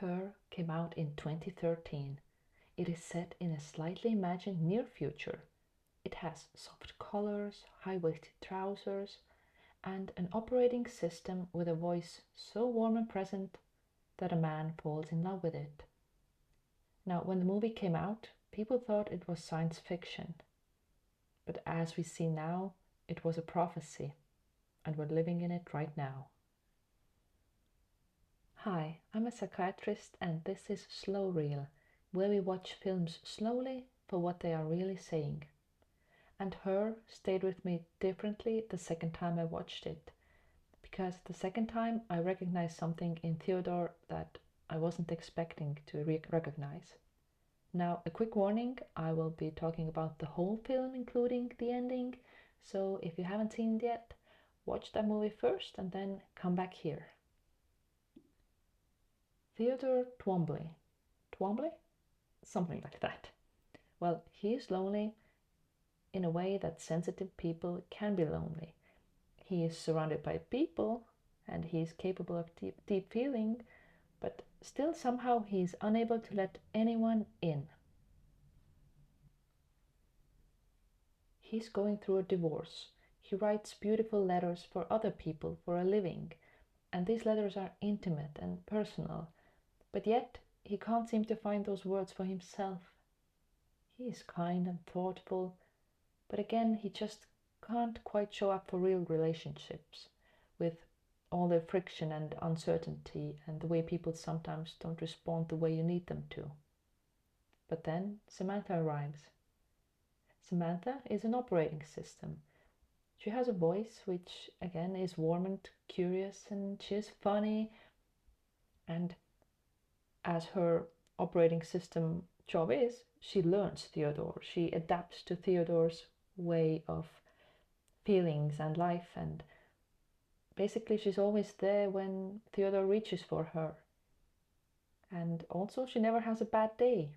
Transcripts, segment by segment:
Her came out in 2013. It is set in a slightly imagined near future. It has soft colors, high-waisted trousers, and an operating system with a voice so warm and present that a man falls in love with it. Now, when the movie came out, people thought it was science fiction. But as we see now, it was a prophecy, and we're living in it right now. Hi, I'm a psychiatrist, and this is SlowReel, where we watch films slowly for what they are really saying. And Her stayed with me differently the second time I watched it, because the second time I recognized something in Theodore that I wasn't expecting to recognize. Now, a quick warning, I will be talking about the whole film, including the ending, so if you haven't seen it yet, watch that movie first and then come back here. Theodore Twombly. Twombly? Something like that. Well, he is lonely in a way that sensitive people can be lonely. He is surrounded by people and he is capable of deep feeling, but still somehow he is unable to let anyone in. He's going through a divorce. He writes beautiful letters for other people for a living, and these letters are intimate and personal, but yet he can't seem to find those words for himself. He is kind and thoughtful, but again he just can't quite show up for real relationships, with all the friction and uncertainty and the way people sometimes don't respond the way you need them to. But then Samantha arrives. Samantha is an operating system. She has a voice which again is warm and curious, and she is funny, and as her operating system job is, she learns Theodore. She adapts to Theodore's way of feelings and life, and basically she's always there when Theodore reaches for her. And also she never has a bad day.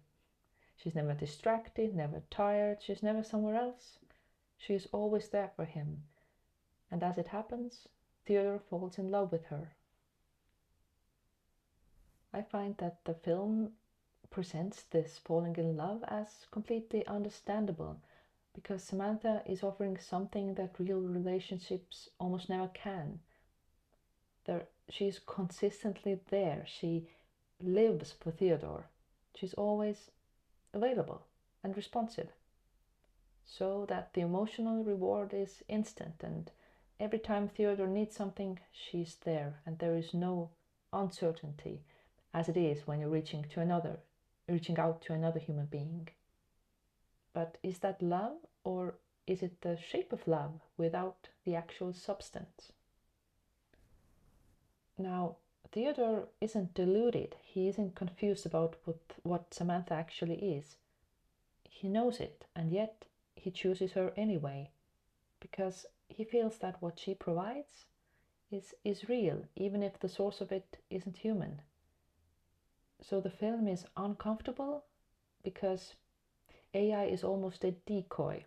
She's never distracted, never tired, she's never somewhere else. She is always there for him. And as it happens, Theodore falls in love with her. I find that the film presents this falling in love as completely understandable, because Samantha is offering something that real relationships almost never can. She's consistently there. She lives for Theodore. She's always available and responsive, so that the emotional reward is instant, and every time Theodore needs something, she's there, and there is no uncertainty as it is when you're reaching out to another human being. But is that love, or is it the shape of love without the actual substance? Now, Theodore isn't deluded. He isn't confused about what Samantha actually is. He knows it, and yet he chooses her anyway, because he feels that what she provides is real, even if the source of it isn't human. So the film is uncomfortable because AI is almost a decoy.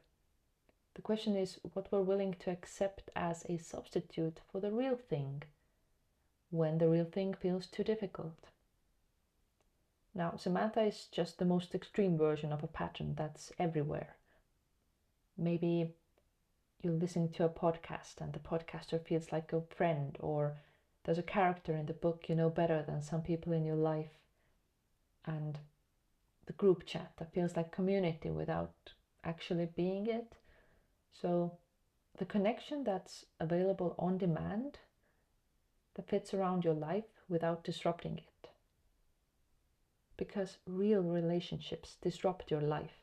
The question is what we're willing to accept as a substitute for the real thing, when the real thing feels too difficult. Now, Samantha is just the most extreme version of a pattern that's everywhere. Maybe you're listening to a podcast and the podcaster feels like a friend, or there's a character in the book you know better than some people in your life, and the group chat that feels like community without actually being it. So the connection that's available on demand, that fits around your life without disrupting it. Because real relationships disrupt your life.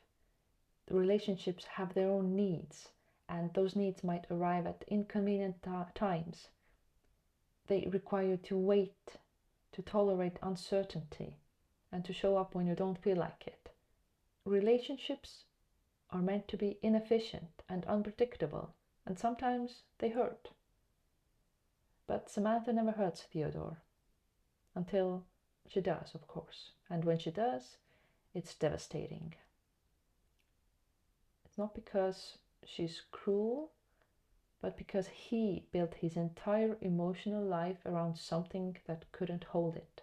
The relationships have their own needs, and those needs might arrive at inconvenient times. They require you to wait, to tolerate uncertainty, and to show up when you don't feel like it. Relationships are meant to be inefficient and unpredictable, and sometimes they hurt. But Samantha never hurts Theodore, until she does, of course. And when she does, it's devastating. It's not because she's cruel, but because he built his entire emotional life around something that couldn't hold it.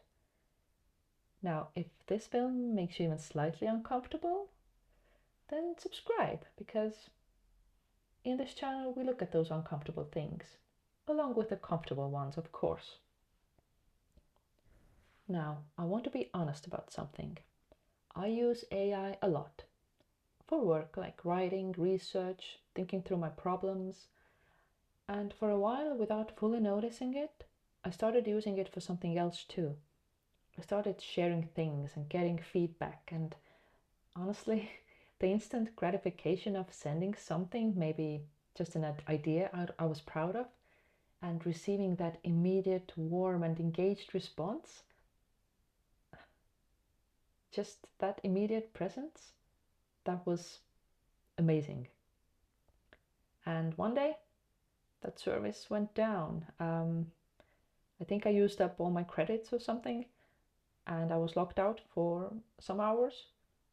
Now, if this film makes you even slightly uncomfortable, then subscribe, because in this channel we look at those uncomfortable things, along with the comfortable ones, of course. Now, I want to be honest about something. I use AI a lot for work, like writing, research, thinking through my problems. And for a while, without fully noticing it, I started using it for something else too. I started sharing things and getting feedback, and honestly, the instant gratification of sending something, maybe just an idea I was proud of, and receiving that immediate, warm, and engaged response, just that immediate presence, that was amazing. And one day, that service went down. I think I used up all my credits or something, and I was locked out for some hours,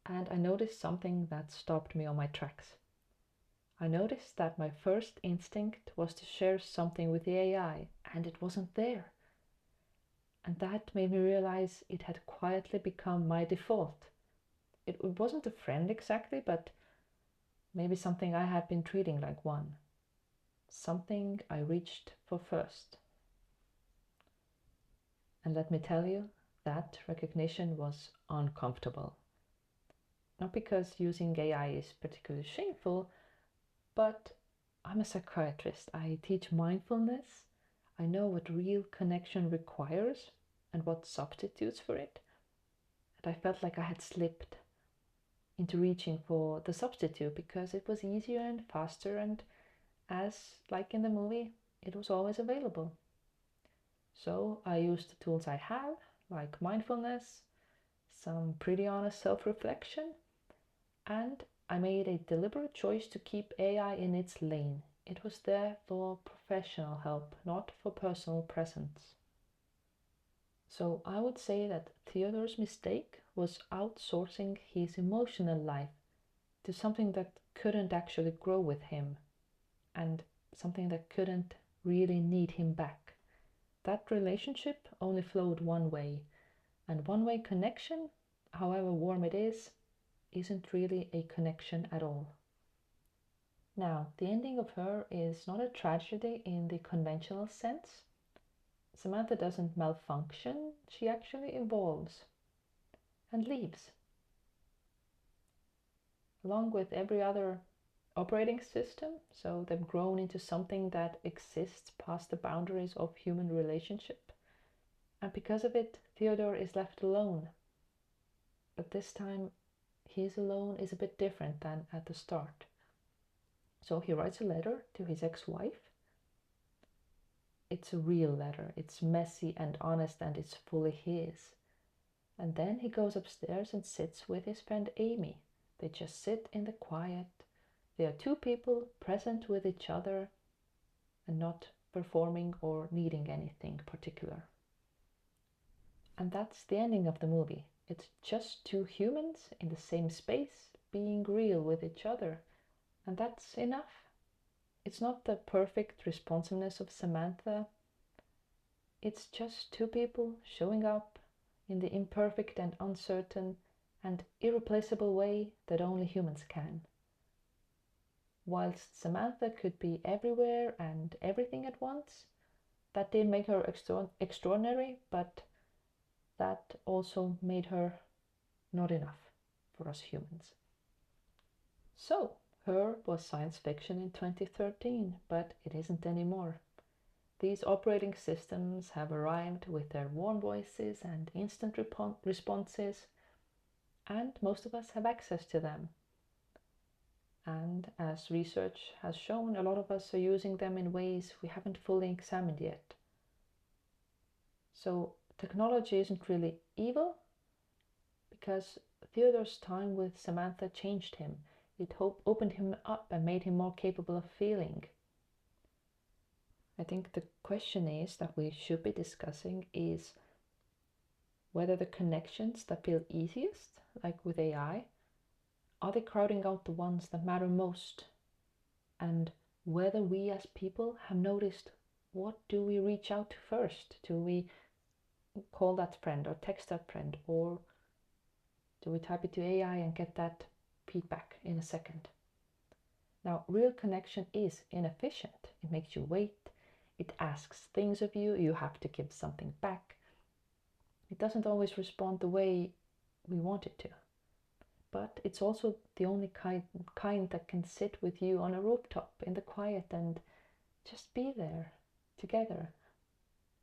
and I noticed something that stopped me on my tracks. I noticed that my first instinct was to share something with the AI, and it wasn't there. And that made me realize it had quietly become my default. It wasn't a friend exactly, but maybe something I had been treating like one. Something I reached for first. And let me tell you, that recognition was uncomfortable. Not because using AI is particularly shameful, but I'm a psychiatrist. I teach mindfulness. I know what real connection requires and what substitutes for it. And I felt like I had slipped into reaching for the substitute because it was easier and faster, and as like in the movie, it was always available. So I used the tools I have, like mindfulness, some pretty honest self-reflection, and I made a deliberate choice to keep AI in its lane. It was there for professional help, not for personal presence. So I would say that Theodore's mistake was outsourcing his emotional life to something that couldn't actually grow with him, and something that couldn't really need him back. That relationship only flowed one way, and one-way connection, however warm it is, isn't really a connection at all. Now, the ending of Her is not a tragedy in the conventional sense. Samantha doesn't malfunction, she actually evolves and leaves. Along with every other operating system, so they've grown into something that exists past the boundaries of human relationship. And because of it, Theodore is left alone. But this time, his alone is a bit different than at the start. So he writes a letter to his ex-wife. It's a real letter. It's messy and honest, and it's fully his. And then he goes upstairs and sits with his friend Amy. They just sit in the quiet. They are two people present with each other and not performing or needing anything particular. And that's the ending of the movie. It's just two humans in the same space being real with each other. And that's enough. It's not the perfect responsiveness of Samantha. It's just two people showing up in the imperfect and uncertain and irreplaceable way that only humans can. Whilst Samantha could be everywhere and everything at once, that did make her extraordinary, but that also made her not enough for us humans. So, Her was science fiction in 2013, but it isn't anymore. These operating systems have arrived with their warm voices and instant responses, and most of us have access to them. And as research has shown, a lot of us are using them in ways we haven't fully examined yet. So technology isn't really evil, because Theodore's time with Samantha changed him. It opened him up and made him more capable of feeling. I think the question is that we should be discussing is whether the connections that feel easiest, like with AI, are they crowding out the ones that matter most? And whether we as people have noticed, what do we reach out to first? Do we call that friend or text that friend, or do we type it to AI and get that feedback in a second? Now, real connection is inefficient. It makes you wait. It asks things of you. You have to give something back. It doesn't always respond the way we want it to. But it's also the only kind that can sit with you on a rooftop in the quiet and just be there together.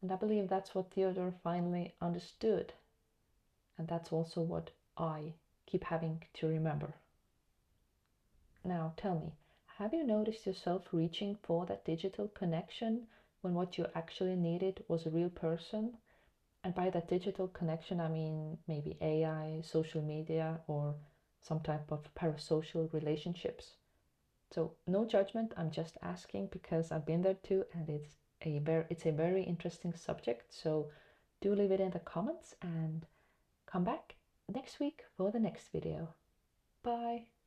And I believe that's what Theodore finally understood. And that's also what I keep having to remember. Now tell me, have you noticed yourself reaching for that digital connection when what you actually needed was a real person? And by that digital connection, I mean maybe AI, social media, or some type of parasocial relationships. So no judgment, I'm just asking because I've been there too, and it's a very interesting subject. So do leave it in the comments and come back next week for the next video. Bye.